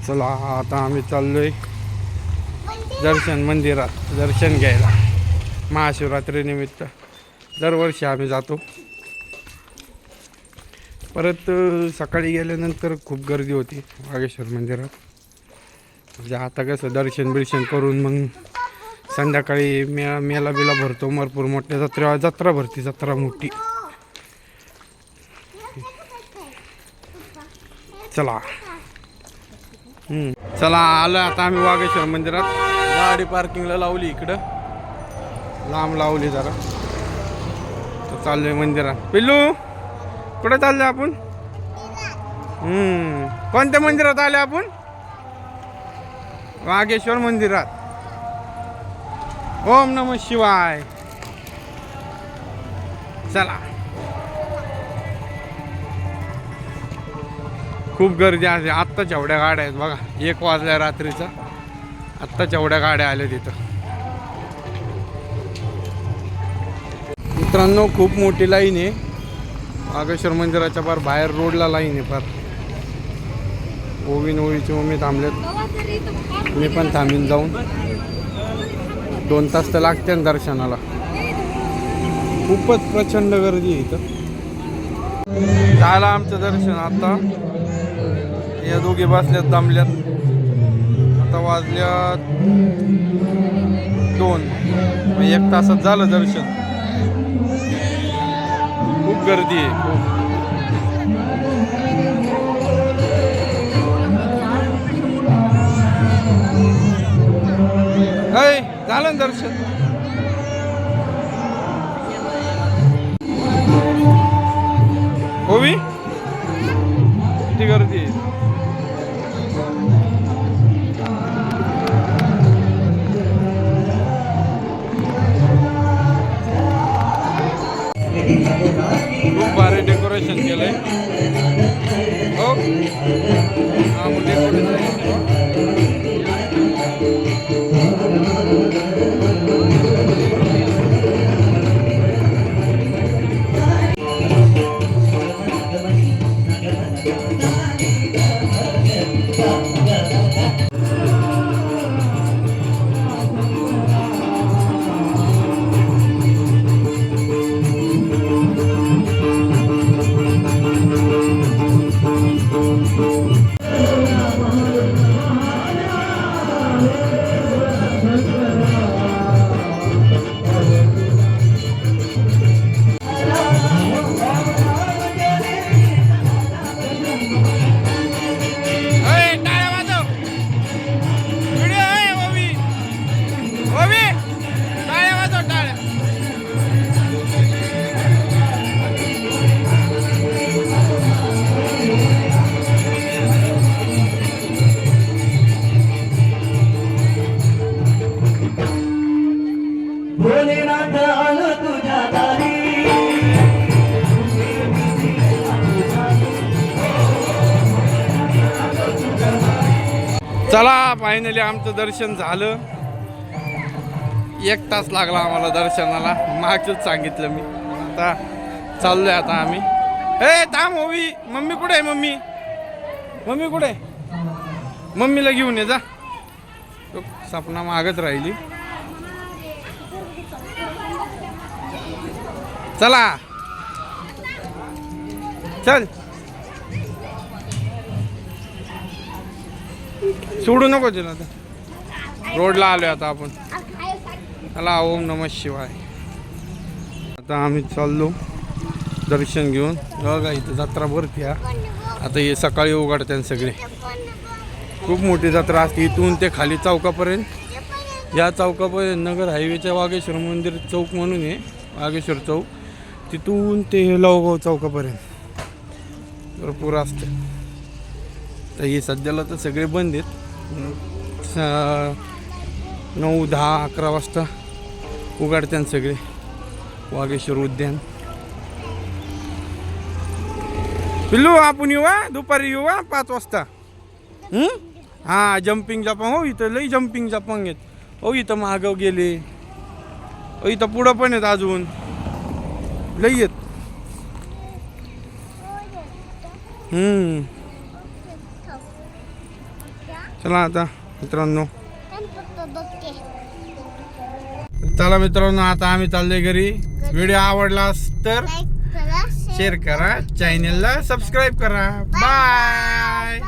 चला आता आम्ही चाललोय दर्शन मंदिरात दर्शन घ्यायला महाशिवरात्रीनिमित्त. दरवर्षी आम्ही जातो. परत सकाळी गेल्यानंतर खूप गर्दी होती वागेश्वर मंदिरात. म्हणजे आता कसं दर्शन करून मग संध्याकाळी मेला बिला भरतो. भरपूर मोठ्या जत्रा भरती, जत्रा मोठी. चला चला आलं आता आम्ही वागेश्वर मंदिरात. गाडी पार्किंगला लावली इकडं, लांब लावली जरा. तर चाललोय मंदिरात. पिल्लू कुठे चाललोय आपण? कोणत्या मंदिरात आले आपण? वागेश्वर मंदिरात. ओम नमः शिवाय. चला. खूप गर्दी आहे. आत्ताच एवढ्या गाड्या आहेत बघा. 1 वाजल्या रात्रीचा. आत्ताच एवढ्या गाड्या आल्या तिथं. मित्रांनो खूप मोठी लाईन आहे वागेश्वर मंदिराच्या पार बाहेर रोडला लाईन आहे पार. ओवीची मम्मी थांबलेत. मी पण थांबीन जाऊन. 2 तास तर लागते ना दर्शनाला. खूपच प्रचंड गर्दी आहे इथं. झालं आमचं दर्शन. आता या दोघे बसल्यात दमल्यात. आता वाजल्यात 2. 1 तासात झालं दर्शन. खूप गर्दी आहे खूप. झालं ना दर्शन. ओवी किती गर्दी आहे. खूप भारी डेकोरेशन केलंय. हो चला फायनली आमचं दर्शन झालं. 1 तास लागला आम्हाला दर्शनाला. मागच सांगितलं मी. आता चाललोय आता आम्ही. थांब ओवी. मम्मी कुठे आहे? मम्मी कुठे आहे? मम्मीला घेऊन ये जा. सपना मागच राहिली. चला चल. सोडू नको तिला. आता रोडला आलोय आता आपण. चला ओम नमः शिवाय. आता आम्ही चाललो दर्शन घेऊन. बघा इथं जत्रा भरती. आता हे सकाळी उघडतात सगळे. खूप मोठी जत्रा असते. इथून ते खाली चौकापर्यंत. या चौकापर्यंत नगर हायवेच्या वागेश्वर मंदिर चौक म्हणून आहे. वागेश्वर चौक. तिथून ते लवगाव चौकापर्यंत भरपूर असते. तर हे सध्याला तर सगळे बंद आहेत. 9, 10, 11 वाजता उघडतात सगळे. वागेश्वर उद्यान. पिल्लू आपण येऊ दुपारी येऊ 5 वाजता. हां जम्पिंग जपांग. हो इथं लई जम्पिंग जपांग आहेत. हो इथं मागव गेले. हो इथं पुढं पण आहेत अजून लई आहेत. चला आता मित्रांनो, चला मित्रांनो आता आम्ही चाललोय घरी. व्हिडिओ आवडलास तर शेअर करा, चॅनलला सबस्क्राईब करा. बाय.